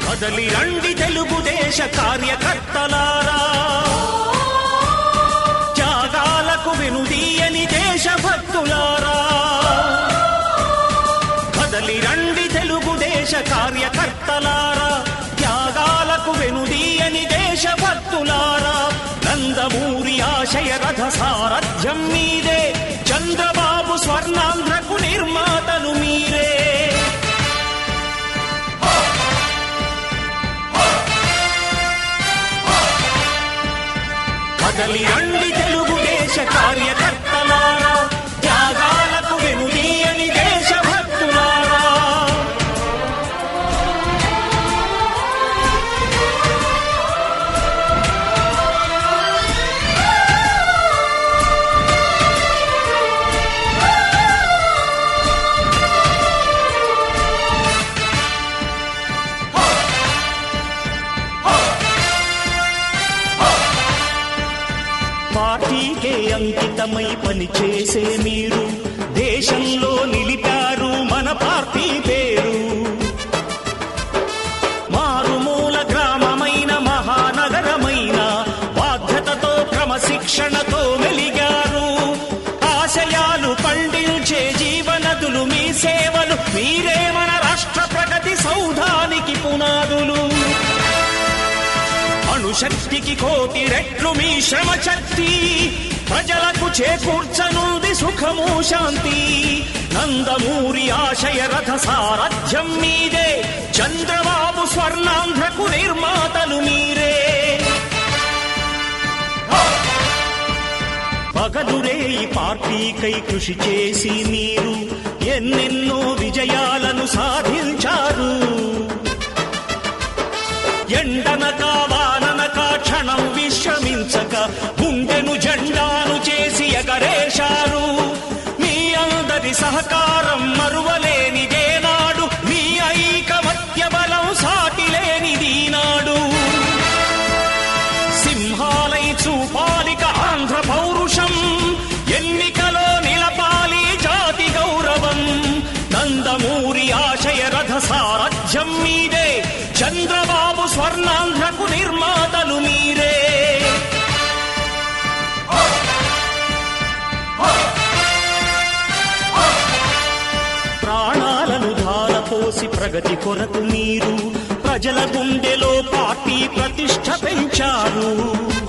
కదలి రండి తెలుగుదేశ కార్యకర్తలారా, త్యాగాలకు వెనుదీయని దేశభక్తులారా. కదలి రండి తెలుగుదేశ కార్యకర్తలారా, త్యాగాలకు వెనుదీయని దేశభక్తులారా. నందమూరి ఆశయ రథ సారథ్యం మీదే, చంద్రబాబు స్వర్ణాంధ్రకు నిర్మాతలు మీరే. కదలి రండి తెలుగుదేశ కార్యకర్తలారా, త్యాగాలకు వెనుదీయని దేశభక్తులారా. పార్టీకే అంకితమై పనిచేసే మీరు దేశంలో నిలిపారు మన పార్టీ పేరు. మారుమూల గ్రామమైన మహానగరమైన బాధ్యతతో క్రమశిక్షణతో మెలిగారు. ఆశయాలు పండించే జీవనదులు మీ సేవలు, మీరే మన రాష్ట్ర ప్రగతి సౌధానికి పునాదులు. అణుశక్తికి కోటి రెట్లు మీ శ్రమ శక్తి, ప్రజలకు చేకూర్చనుంది సుఖము శాంతి. నందమూరి ఆశయ రథ సారథ్యం మీదే, చంద్రబాబు స్వర్ణాంధ్రకు నిర్మాతలు మీరే. పగలురే ఈ పార్టీకై కృషి చేసి మీరు ఎన్నెన్నో విజయాలను సాధించారు. ఎండనక వాననక క్షణం విశ్రమించక గుండెను జెండాను చేసి ఎగరేశారు. మీ అందరి సహకారం మరువలేనిదేనాడు, మీ ఐకమత్య బలం సాటిలేనిదీనాడు. సింహాలై చూపాలిక ఆంధ్ర పౌరుషం, ఎన్నికలో నిలపాలి జాతి గౌరవం. నందమూరి ఆశయ రథ సారథ్యం మీదే, చంద్రబాబు స్వర్ణాంధ్రకు నిర్మాతలు మీరే. ప్రాణాలను ధారపోసి ప్రగతి కొరకు మీరు ప్రజల గుండెలో పార్టీ ప్రతిష్ఠ పెంచారు.